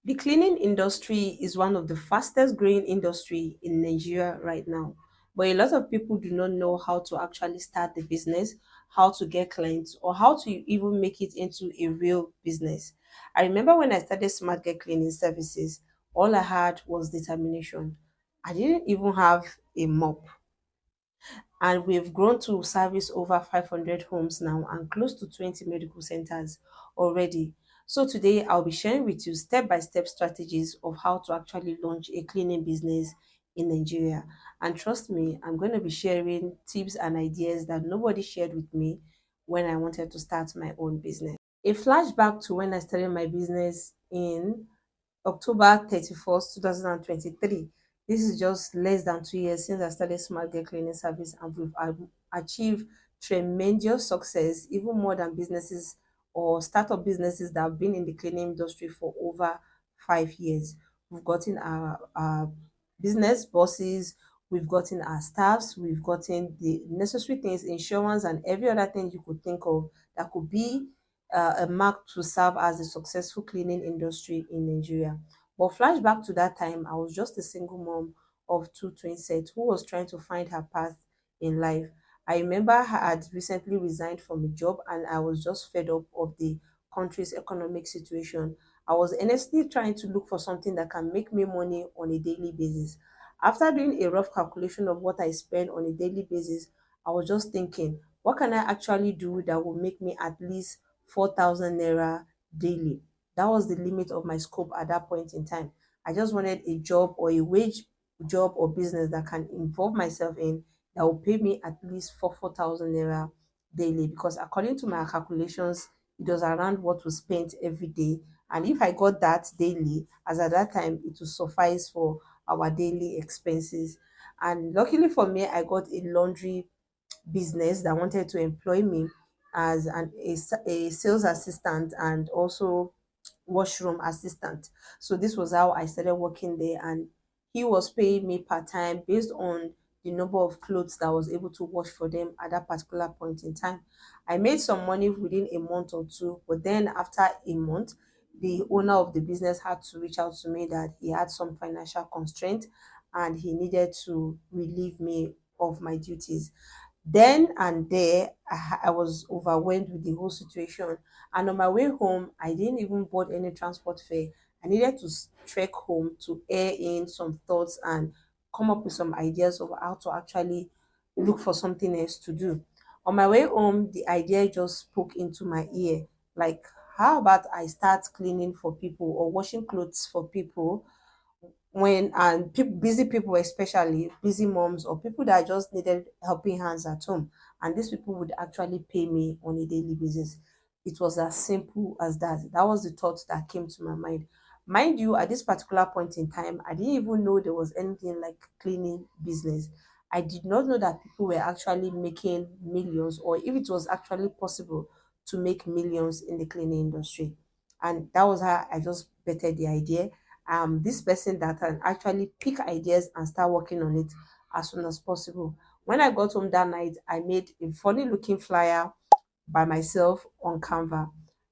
The cleaning industry is one of the fastest growing industry in Nigeria right now. But a lot of people do not know how to actually start the business, how to get clients, or how to even make it into a real business. I remember when I started Smart Get Cleaning Services, all I had was determination. I didn't even have a mop, and we've grown to service over 500 homes now and close to 20 medical centers already. So today I'll be sharing with you step-by-step strategies of how to actually launch a cleaning business in Nigeria. And trust me, I'm going to be sharing tips and ideas that nobody shared with me when I wanted to start my own business. A flashback to when I started my business in October 31st, 2023. This is just less than 2 years since I started Smart Girl Cleaning Service, and we've achieved tremendous success, even more than businesses or startup businesses that have been in the cleaning industry for over 5 years. We've gotten our business bosses, we've gotten our staffs, we've gotten the necessary things, insurance, and every other thing you could think of that could be a mark to serve as a successful cleaning industry in Nigeria. But flashback to that time, I was just a single mom of two twin sets who was trying to find her path in life. I remember I had recently resigned from a job and I was just fed up of the country's economic situation. I was earnestly trying to look for something that can make me money on a daily basis. After doing a rough calculation of what I spend on a daily basis, I was just thinking, what can I actually do that will make me at least 4,000 naira daily? That was the limit of my scope at that point in time. I just wanted a job or a wage job or business that can involve myself in that will pay me at least for 4,000 naira daily, because according to my calculations, it was around what was spent every day. And if I got that daily, as at that time, it would suffice for our daily expenses. And luckily for me, I got a laundry business that wanted to employ me as a sales assistant and also washroom assistant. So this was how I started working there, and he was paying me part time based on the number of clothes that I was able to wash for them at that particular point in time. I made some money within a month or two, but then after a month, the owner of the business had to reach out to me that he had some financial constraint and he needed to relieve me of my duties. Then and there, I was overwhelmed with the whole situation. And on my way home, I didn't even board any transport fare. I needed to trek home to air in some thoughts and come up with some ideas of how to actually look for something else to do. On my way home, the idea just spoke into my ear, like, how about I start cleaning for people or washing clothes for people, when and busy people, especially busy moms or people that just needed helping hands at home, and these people would actually pay me on a daily basis. It was as simple as that. That was the thought that came to my mind. Mind you, at this particular point in time, I didn't even know there was anything like cleaning business. I did not know that people were actually making millions, or if it was actually possible to make millions in the cleaning industry. And that was how I just bettered the idea. This person that can actually pick ideas and start working on it as soon as possible. When I got home that night, I made a funny looking flyer by myself on Canva.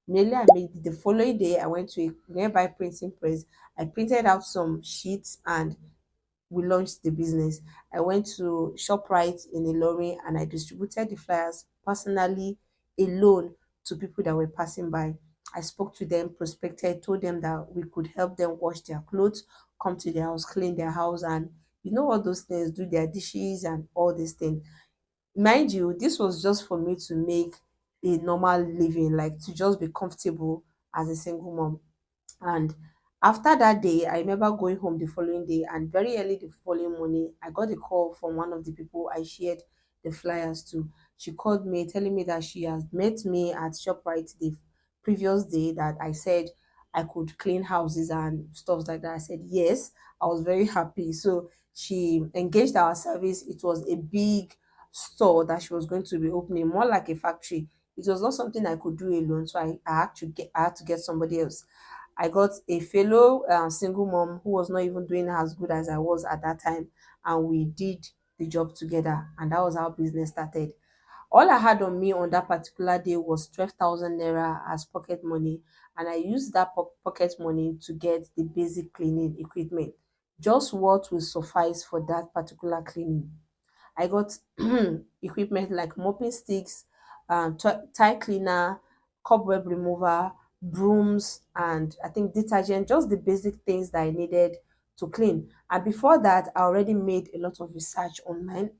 Mainly, I made it the following day. I went to a nearby printing press. I printed out some sheets and we launched the business. I went to ShopRite in Ilorin and I distributed the flyers personally alone to people that were passing by. I spoke to them, prospected, told them that we could help them wash their clothes, come to their house, clean their house, and all those things, do their dishes and all these things. Mind you, this was just for me to make a normal living, like to just be comfortable as a single mom. And after that day, I remember going home the following day, and very early the following morning, I got a call from one of the people I shared the flyers to. She called me telling me that she has met me at ShopRite the previous day, that I said I could clean houses and stuff like that. I said yes. I was very happy. So she engaged our service. It was a big store that she was going to be opening, more like a factory. It was not something I could do alone, so I had to get somebody else. I got a fellow single mom who was not even doing as good as I was at that time, and we did the job together, and that was how business started. All I had on me on that particular day was 12,000 naira as pocket money, and I used that pocket money to get the basic cleaning equipment, just what will suffice for that particular cleaning. I got equipment like mopping sticks, tie cleaner, cobweb remover, brooms, and I think detergent, just the basic things that I needed to clean. And before that, I already made a lot of research online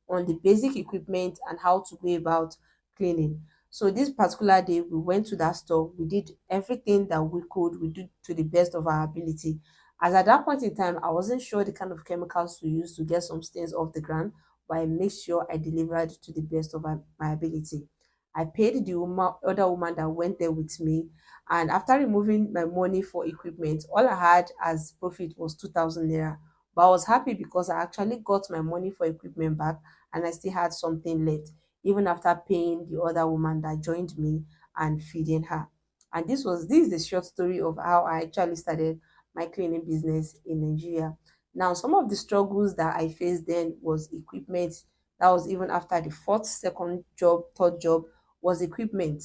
on the basic equipment and how to go about cleaning. So this particular day, we went to that store. We did everything that we could. We did to the best of our ability. As at that point in time, I wasn't sure the kind of chemicals to use to get some stains off the ground, but I made sure I delivered to the best of my ability. I paid the other woman that went there with me, and after removing my money for equipment, all I had as profit was 2,000 naira. But I was happy because I actually got my money for equipment back, and I still had something left, even after paying the other woman that joined me and feeding her. And this is the short story of how I actually started my cleaning business in Nigeria. Now, some of the struggles that I faced then was equipment. That was even after the fourth, second job, third job was equipment,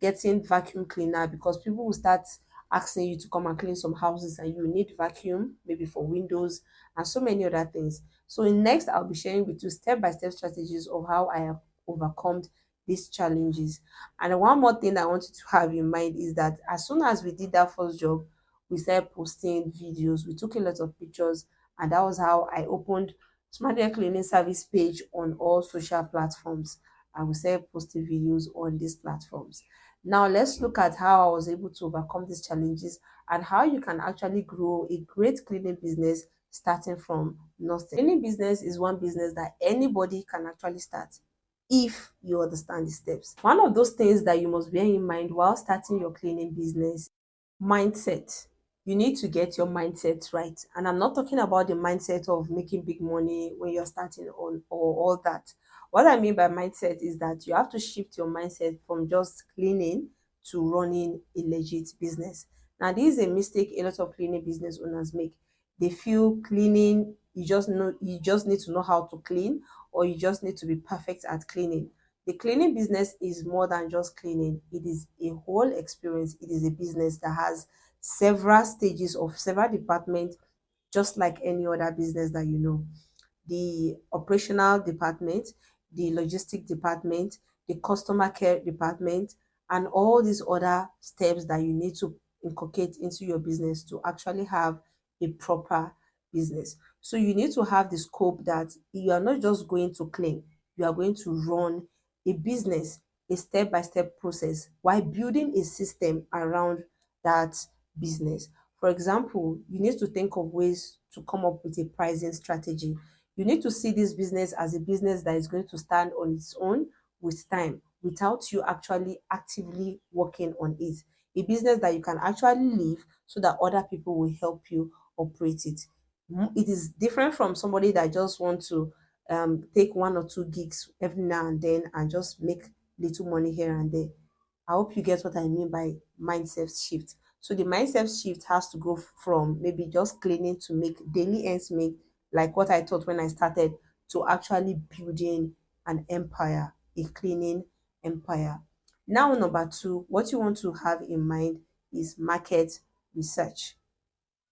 getting vacuum cleaner, because people will start asking you to come and clean some houses and you need vacuum, maybe for windows and so many other things. So in next, I'll be sharing with you step-by-step strategies of how I have overcome these challenges. And one more thing I want you to have in mind is that as soon as we did that first job, we started posting videos. We took a lot of pictures, and that was how I opened Smart Air Cleaning Service page on all social platforms. I will start posting videos on these platforms. Now let's look at how I was able to overcome these challenges and how you can actually grow a great cleaning business starting from nothing. Cleaning business is one business that anybody can actually start if you understand the steps. One of those things that you must bear in mind while starting your cleaning business, mindset. You need to get your mindset right. And I'm not talking about the mindset of making big money when you're starting on or all that. What I mean by mindset is that you have to shift your mindset from just cleaning to running a legit business. Now, this is a mistake a lot of cleaning business owners make. They feel cleaning, you just need to know how to clean, or you just need to be perfect at cleaning. The cleaning business is more than just cleaning. It is a whole experience. It is a business that has several stages of several departments, just like any other business that you know. The operational department, the logistic department, the customer care department, and all these other steps that you need to inculcate into your business to actually have a proper business. So you need to have the scope that you are not just going to clean, you are going to run a business, a step-by-step process while building a system around that business. For example, you need to think of ways to come up with a pricing strategy. You need to see this business as a business that is going to stand on its own with time without you actually actively working on it. A business that you can actually leave so that other people will help you operate it. It is different from somebody that just want to take one or two gigs every now and then and just make little money here and there. I hope you get what I mean by mindset shift. So the mindset shift has to go from maybe just cleaning to make daily ends meet, like what I thought when I started, to actually building an empire, a cleaning empire. Now, number two, what you want to have in mind is market research.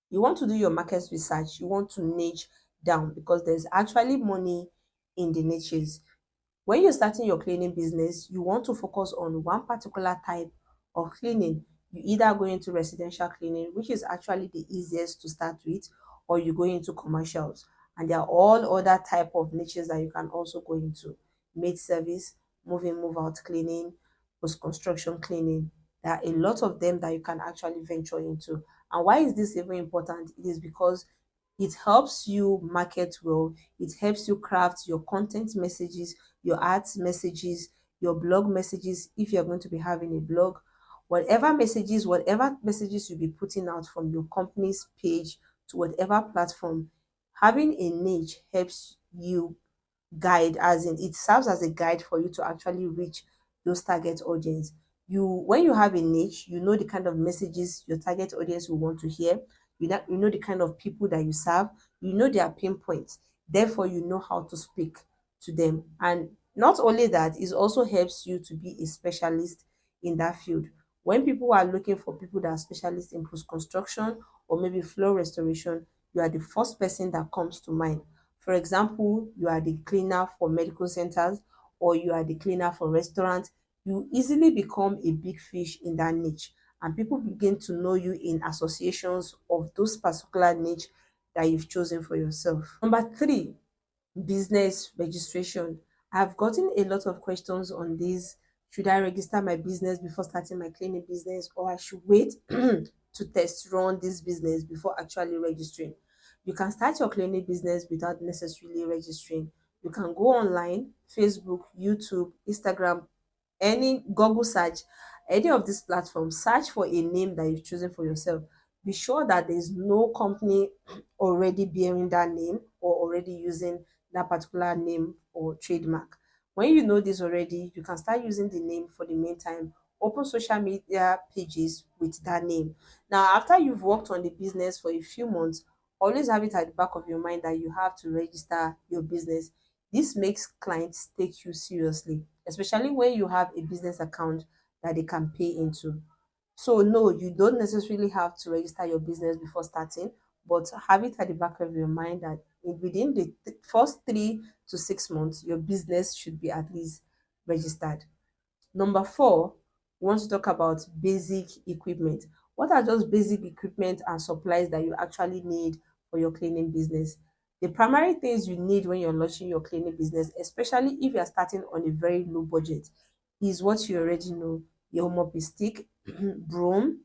You want to do your market research, you want to niche down because there's actually money in the niches. When you're starting your cleaning business, you want to focus on one particular type of cleaning. You either go into residential cleaning, which is actually the easiest to start with, or you go into commercials. And there are all other type of niches that you can also go into. Maid service, move in, move out cleaning, post construction cleaning. There are a lot of them that you can actually venture into. And why is this even important? It is because it helps you market well, it helps you craft your content messages, your ads messages, your blog messages, if you're going to be having a blog, whatever messages you'll be putting out from your company's page to whatever platform, having a niche helps you guide, as in it serves as a guide for you to actually reach those target audience. When you have a niche, you know the kind of messages your target audience will want to hear. You know the kind of people that you serve, you know their pain points, therefore you know how to speak to them. And Not only that, it also helps you to be a specialist in that field. When people are looking for people that are specialists in post construction or maybe floor restoration, you are the first person that comes to mind. For example, you are the cleaner for medical centers or you are the cleaner for restaurants. You easily become a big fish in that niche, and people begin to know you in associations of those particular niche that you've chosen for yourself. Number three, business registration. I've gotten a lot of questions on this. Should I register my business before starting my cleaning business, or I should wait to test run this business before actually registering? You can start your cleaning business without necessarily registering. You can go online, Facebook, YouTube, Instagram, any Google search, any of these platforms, search for a name that you've chosen for yourself. Be sure that there's no company already bearing that name or already using that particular name or trademark. When you know this already, you can start using the name for the meantime. Open social media pages with that name. Now, after you've worked on the business for a few months, always have it at the back of your mind that you have to register your business. This makes clients take you seriously, especially when you have a business account that they can pay into. So no, you don't necessarily have to register your business before starting, but have it at the back of your mind that within the first 3 to 6 months, your business should be at least registered. Number four, we want to talk about basic equipment. What are those basic equipment and supplies that you actually need for your cleaning business? The primary things you need when you're launching your cleaning business, especially if you're starting on a very low budget, is what you already know: your mopping stick, broom,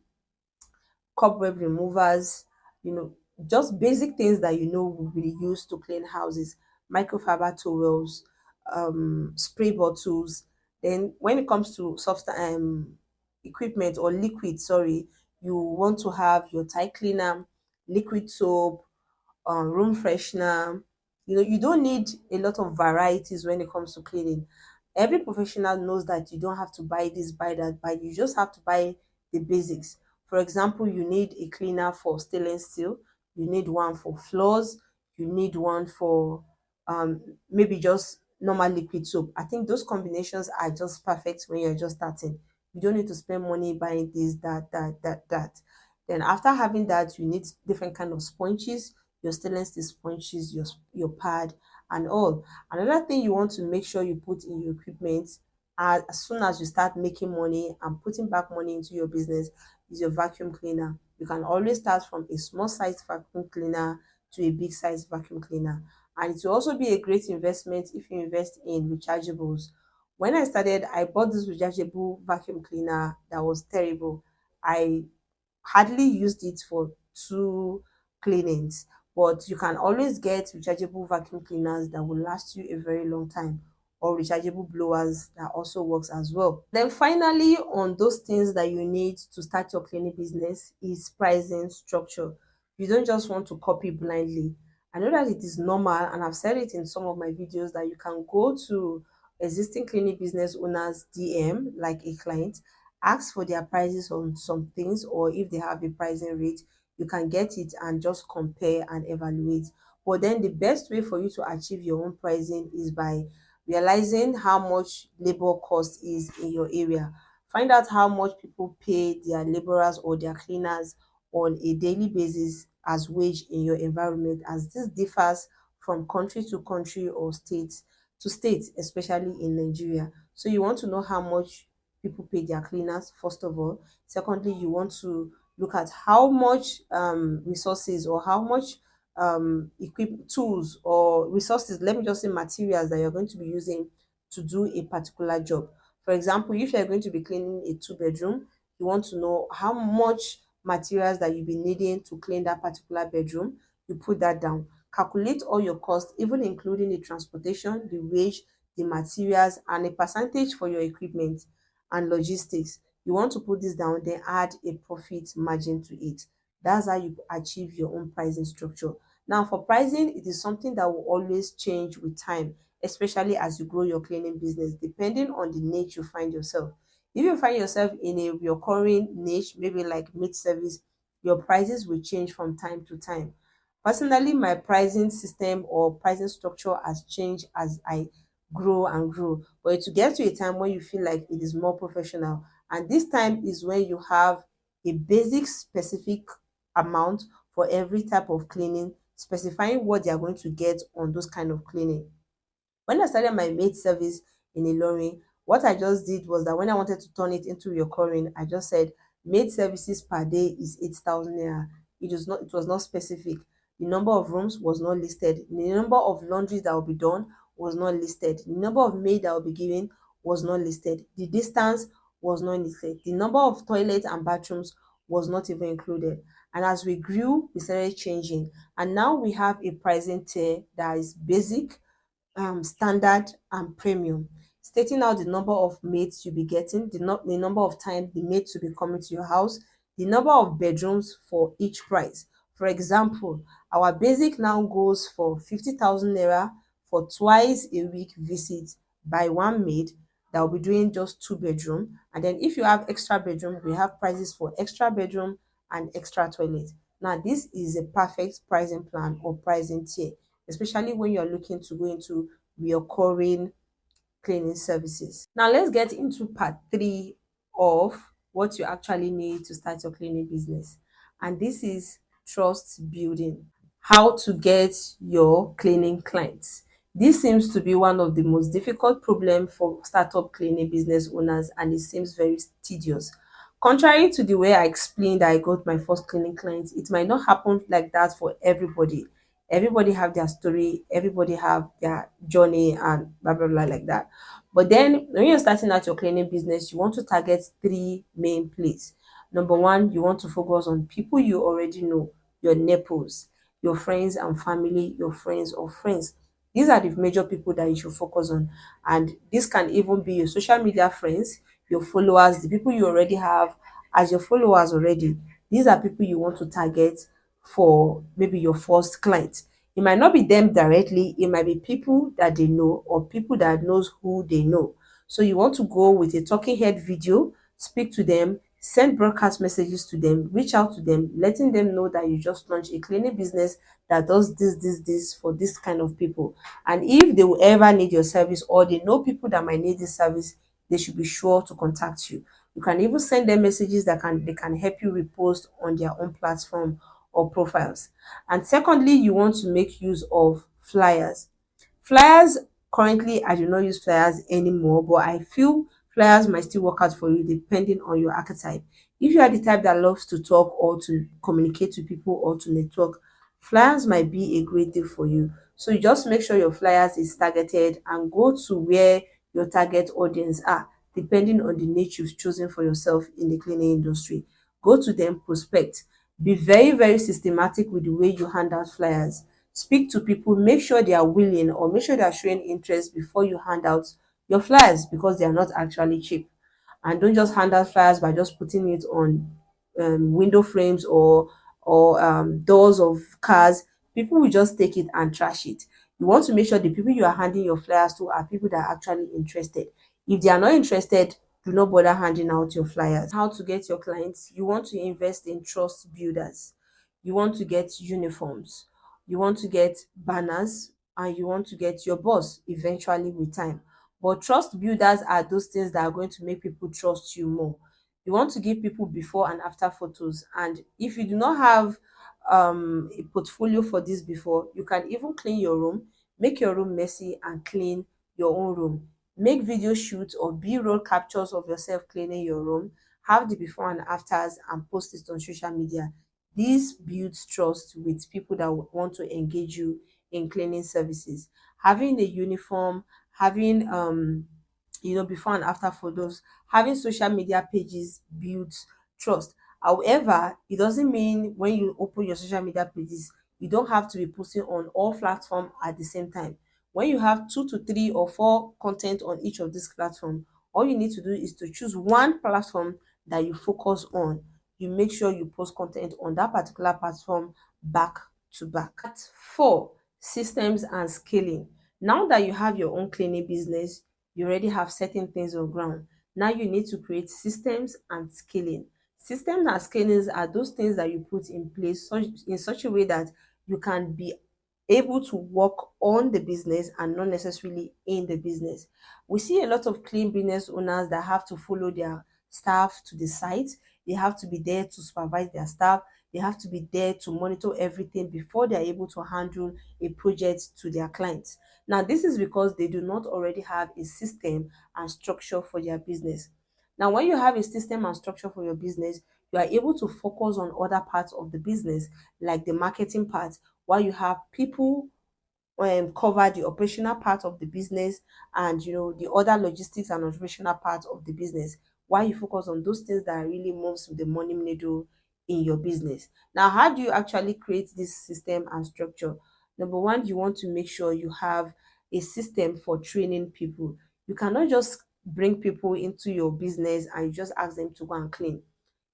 cobweb removers, you know, just basic things that you know will be used to clean houses, microfiber towels, spray bottles. Then when it comes to soft equipment or liquid, sorry, you want to have your tie cleaner, liquid soap, room freshener. You know, you don't need a lot of varieties when it comes to cleaning. Every professional knows that you don't have to buy this, buy that, but you just have to buy the basics. For example, you need a cleaner for stainless steel, you need one for floors, you need one for um, maybe just normal liquid soap. I think those combinations are just perfect when you're just starting. You don't need to spend money buying this, that. Then after having that, you need different kind of sponges, your stainless steel sponges, your pad, and all. Another thing you want to make sure you put in your equipment as soon as you start making money and putting back money into your business is your vacuum cleaner. You can always start from a small size vacuum cleaner to a big size vacuum cleaner. And it will also be a great investment if you invest in rechargeables. When I started, I bought this rechargeable vacuum cleaner that was terrible. I hardly used it for 2 cleanings, but you can always get rechargeable vacuum cleaners that will last you a very long time, or rechargeable blowers that also works as well. Then finally, on those things that you need to start your cleaning business is pricing structure. You don't just want to copy blindly. I know that it is normal, and I've said it in some of my videos, that you can go to existing cleaning business owners DM like a client, ask for their prices on some things, or if they have a pricing rate, you can get it and just compare and evaluate. But then the best way for you to achieve your own pricing is by realizing how much labor cost is in your area. Find out how much people pay their laborers or their cleaners on a daily basis as wage in your environment, as this differs from country to country or state to state, especially in Nigeria. So you want to know how much people pay their cleaners, first of all. Secondly, you want to look at how much resources, or how much equip tools or resources, let me just say materials, that you're going to be using to do a particular job. For example, if you're going to be cleaning a 2 bedroom, you want to know how much materials that you'll be needing to clean that particular bedroom. You put that down, calculate all your costs, even including the transportation, the wage, the materials, and a percentage for your equipment and logistics. You want to put this down, then add a profit margin to it. That's how you achieve your own pricing structure. Now, for pricing, it is something that will always change with time, especially as you grow your cleaning business, depending on the niche you find yourself. If you find yourself in a recurring niche, maybe like mid service, your prices will change from time to time. Personally, my pricing system or pricing structure has changed as I grow and grow. But it will get to a time when you feel like it is more professional. And this time is when you have a basic specific amount for every type of cleaning, specifying what they are going to get on those kind of cleaning. When I started my maid service in Ilorin, what I just did was that when I wanted to turn it into recurring, I just said maid services per day is 8,000 naira. It was not specific. The number of rooms was not listed. The number of laundries that will be done was not listed. The number of maid that will be given was not listed. The distance was not listed. The number of toilets and bathrooms was not even included. And as we grew, we started changing. And now we have a pricing tier that is basic, standard and premium, stating out the number of mates you'll be getting, the number of times the mates will be coming to your house, the number of bedrooms for each price. For example, our basic now goes for 50,000 naira for twice a week visit by one maid that will be doing just two bedroom. And then if you have extra bedroom, we have prices for extra bedroom and extra toilet. Now, this is a perfect pricing plan or pricing tier, especially when you're looking to go into recurring cleaning services. Now let's get into part three of what you actually need to start your cleaning business. And this is trust building. How to get your cleaning clients. This seems to be one of the most difficult problems for startup cleaning business owners, and it seems very tedious. Contrary to the way I explained that I got my first cleaning clients, it might not happen like that for everybody. Everybody have their story, everybody have their journey and blah blah blah like that. But then when you're starting out your cleaning business, you want to target three main places. Number one, you want to focus on people you already know, your neighbors, your friends and family, your friends or friends. These are the major people that you should focus on. And this can even be your social media friends, your followers, the people you already have as your followers already. These are people you want to target for maybe your first client. It might not be them directly, it might be people that they know or people that knows who they know. So you want to go with a talking head video, speak to them, send broadcast messages to them, reach out to them, letting them know that you just launched a cleaning business that does this for this kind of people. And if they will ever need your service or they know people that might need this service, they should be sure to contact you. You can even send them messages that they can help you repost on their own platform or profiles. And secondly, you want to make use of flyers. Flyers, currently, I do not use flyers anymore, but I feel flyers might still work out for you depending on your archetype. If you are the type that loves to talk or to communicate to people or to network, flyers might be a great deal for you. So you just make sure your flyers is targeted and go to where your target audience are, depending on the niche you've chosen for yourself in the cleaning industry. Go to them, prospect. Be very, very systematic with the way you hand out flyers. Speak to people, make sure they are willing or make sure they are showing interest before you hand out your flyers, because they are not actually cheap. And don't just hand out flyers by just putting it on window frames or doors of cars. People will just take it and trash it. You want to make sure the people you are handing your flyers to are people that are actually interested. If they are not interested, do not bother handing out your flyers. How to get your clients? You want to invest in trust builders. You want to get uniforms. You want to get banners, and you want to get your boss eventually with time. But trust builders are those things that are going to make people trust you more. You want to give people before and after photos. And if you do not have a portfolio for this before, you can even clean your room, make your room messy and clean your own room. Make video shoots or B-roll captures of yourself cleaning your room, have the before and afters and post it on social media. This builds trust with people that want to engage you in cleaning services. Having a uniform, having before and after photos, having social media pages builds trust. However, it doesn't mean when you open your social media pages, you don't have to be posting on all platforms at the same time. When you have two to three or four content on each of these platforms, all you need to do is to choose one platform that you focus on. You make sure you post content on that particular platform back to back. Part 4, systems and scaling. Now that you have your own cleaning business, you already have certain things on ground. Now you need to create systems and scaling. Systems and scalings are those things that you put in place in such a way that you can be able to work on the business and not necessarily in the business. We see a lot of clean business owners that have to follow their staff to the site. They have to be there to supervise their staff. They have to be there to monitor everything before they are able to handle a project to their clients. Now, this is because they do not already have a system and structure for their business. Now, when you have a system and structure for your business, you are able to focus on other parts of the business, like the marketing part, while you have people cover the operational part of the business, and the other logistics and operational part of the business, while you focus on those things that really moves the money needle in your business. Now, how do you actually create this system and structure? Number one, you want to make sure you have a system for training people. You cannot just bring people into your business and you just ask them to go and clean.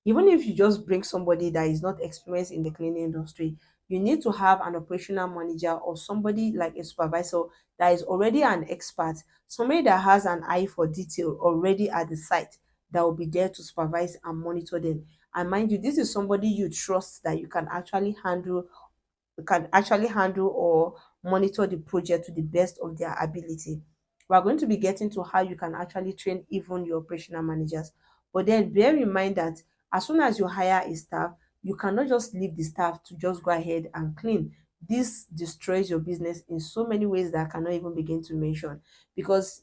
Even if you just bring somebody that is not experienced in the cleaning industry, you need to have an operational manager or somebody like a supervisor that is already an expert, somebody that has an eye for detail already at the site, that will be there to supervise and monitor them. And mind you, this is somebody you trust, that you can actually handle or monitor the project to the best of their ability. We are going to be getting to how you can actually train even your operational managers. But then bear in mind that as soon as you hire a staff, you cannot just leave the staff to just go ahead and clean. This destroys your business in so many ways that I cannot even begin to mention, because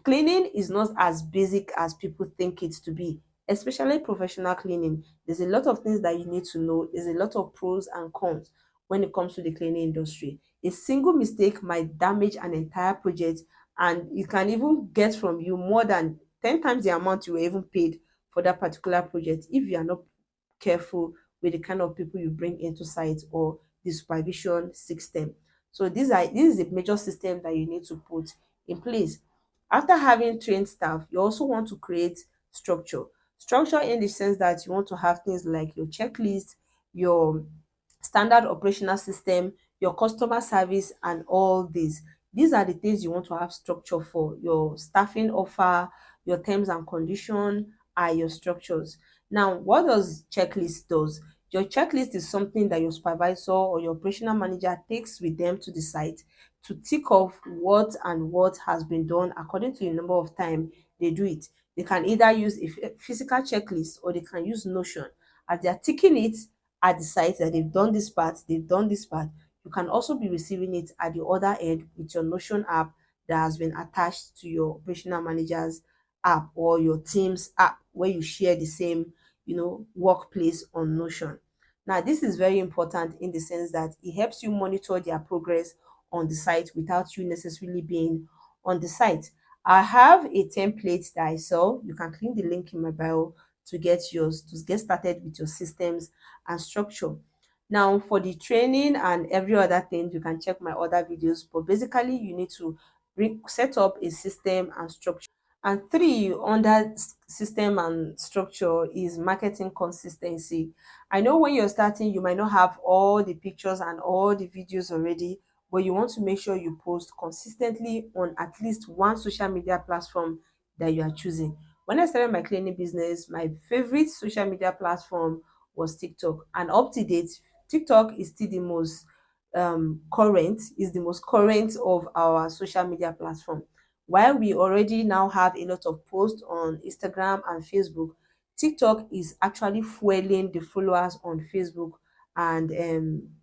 cleaning is not as basic as people think it to be, especially professional cleaning. There's a lot of things that you need to know. There's a lot of pros and cons when it comes to the cleaning industry. A single mistake might damage an entire project, and it can even get from you more than 10 times the amount you were even paid for that particular project if you are not careful with the kind of people you bring into site or the supervision system. So this is a major system that you need to put in place. After having trained staff, you also want to create structure. Structure in the sense that you want to have things like your checklist, your standard operational system, your customer service, and all these. These are the things you want to have structure for. Your staffing offer, your terms and condition are your structures. Now, what does checklist does? Your checklist is something that your supervisor or your operational manager takes with them to the site to tick off what and what has been done according to the number of time they do it. They can either use a physical checklist or they can use Notion. As they are ticking it at the site that they've done this part, they've done this part, you can also be receiving it at the other end with your Notion app that has been attached to your operational manager's app or your team's app, where you share the same, workplace on Notion. Now, this is very important in the sense that it helps you monitor their progress on the site without you necessarily being on the site. I have a template that I sell. You can click the link in my bio to get yours, to get started with your systems and structure. Now, for the training and every other thing, you can check my other videos. But basically, you need to set up a system and structure. And three, under system and structure, is marketing consistency. I know when you're starting, you might not have all the pictures and all the videos already, but you want to make sure you post consistently on at least one social media platform that you are choosing. When I started my cleaning business, my favorite social media platform was TikTok. And up to date, TikTok is still the most current of our social media platform. While we already now have a lot of posts on Instagram and Facebook, TikTok is actually fueling the followers on Facebook and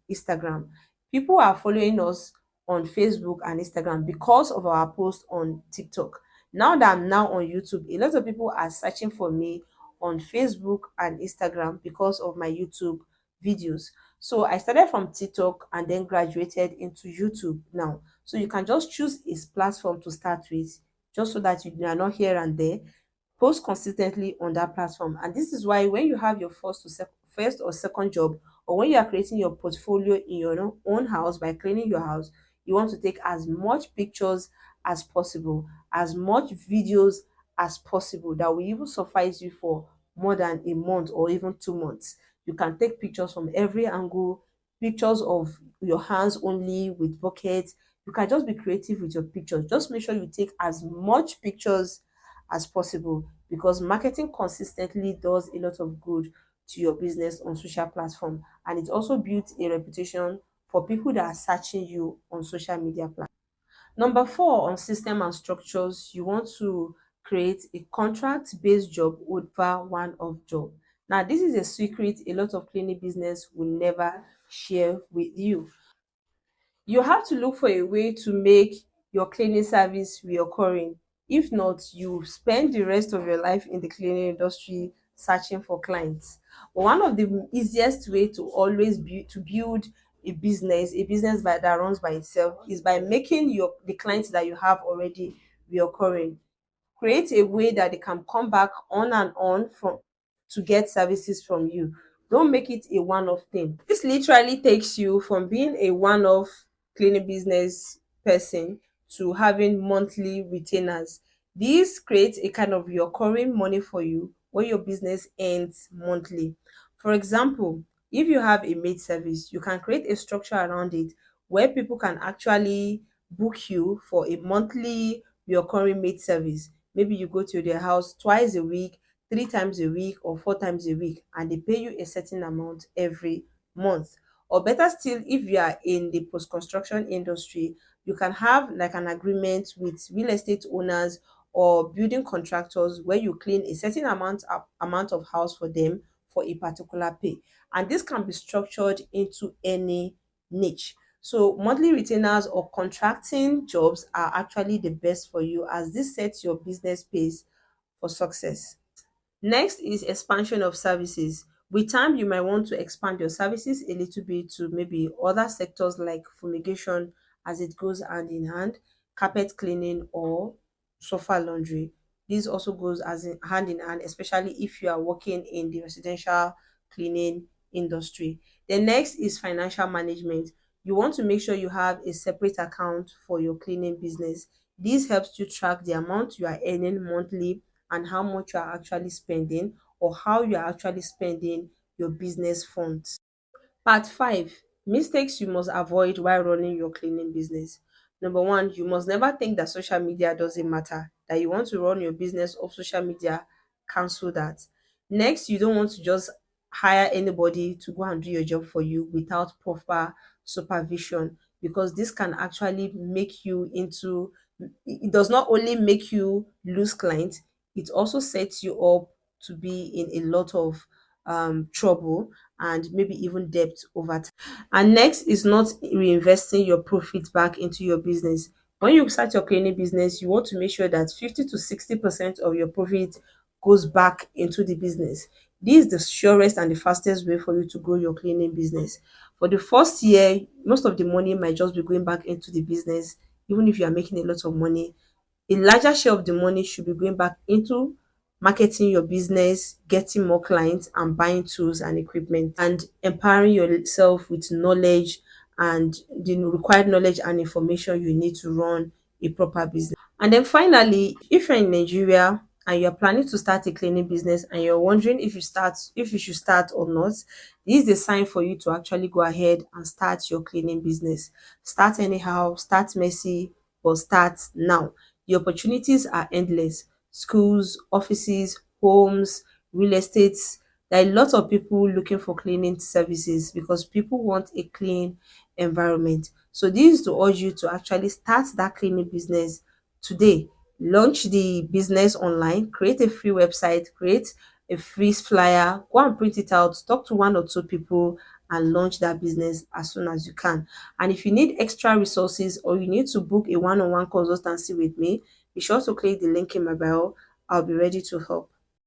Instagram. People are following us on Facebook and Instagram because of our posts on TikTok. Now that I'm now on YouTube, a lot of people are searching for me on Facebook and Instagram because of my YouTube videos. So I started from TikTok and then graduated into YouTube now. So you can just choose a platform to start with, just so that you are not here and there. Post consistently on that platform. And this is why when you have your first or second job, or when you are creating your portfolio in your own house by cleaning your house, you want to take as much pictures as possible, as much videos as possible, that will even suffice you for more than a month or even 2 months. You can take pictures from every angle, pictures of your hands only with buckets. You can just be creative with your pictures. Just make sure you take as much pictures as possible, because marketing consistently does a lot of good to your business on social platform, and it also builds a reputation for people that are searching you on social media platforms. Number four, on system and structures, you want to create a contract-based job over one-off job. Now, this is a secret a lot of cleaning business will never share with you. You have to look for a way to make your cleaning service reoccurring. If not, you spend the rest of your life in the cleaning industry searching for clients. But one of the easiest way to always build a business that runs by itself, is by making your the clients that you have already reoccurring. Create a way that they can come back on and on from to get services from you. Don't make it a one-off thing. This literally takes you from being a one-off cleaning business person to having monthly retainers. This creates a kind of recurring money for you when your business ends monthly. For example, if you have a maid service, you can create a structure around it where people can actually book you for a monthly recurring maid service. Maybe you go to their house twice a week, three times a week, or four times a week, and they pay you a certain amount every month. Or better still, if you are in the post construction industry, you can have like an agreement with real estate owners or building contractors where you clean a certain amount of house for them for a particular pay. And this can be structured into any niche. So monthly retainers or contracting jobs are actually the best for you, as this sets your business pace for success. Next is expansion of services. With time, you might want to expand your services a little bit to maybe other sectors like fumigation, as it goes hand in hand, carpet cleaning, or sofa laundry. This also goes hand in hand, especially if you are working in the residential cleaning industry. The next is financial management. You want to make sure you have a separate account for your cleaning business. This helps you track the amount you are earning monthly and how much you are actually spending, or how you are actually spending your business funds. Part 5, mistakes you must avoid while running your cleaning business. Number one, you must never think that social media doesn't matter, that you want to run your business off social media. Cancel that. Next, you don't want to just hire anybody to go and do your job for you without proper supervision, because this can actually make you into, it does not only make you lose clients, it also sets you up to be in a lot of trouble and maybe even debt over time. And next is not reinvesting your profit back into your business. When you start your cleaning business, you want to make sure that 50 to 60% of your profit goes back into the business. This is the surest and the fastest way for you to grow your cleaning business. For the first year, most of the money might just be going back into the business. Even if you are making a lot of money, a larger share of the money should be going back into marketing your business, getting more clients, and buying tools and equipment, and empowering yourself with knowledge and the required knowledge and information you need to run a proper business. And then finally, if you're in Nigeria and you're planning to start a cleaning business and you're wondering if you should start or not, this is the sign for you to actually go ahead and start your cleaning business. Start anyhow, start messy, but start now. The opportunities are endless. Schools, offices, homes, real estates. There are a lot of people looking for cleaning services because people want a clean environment. So this is to urge you to actually start that cleaning business today. Launch the business online, create a free website, create a free flyer, go and print it out, talk to one or two people, and launch that business as soon as you can. And if you need extra resources or you need to book a one-on-one consultancy with me, be sure to click the link in my bio. I'll be ready to help.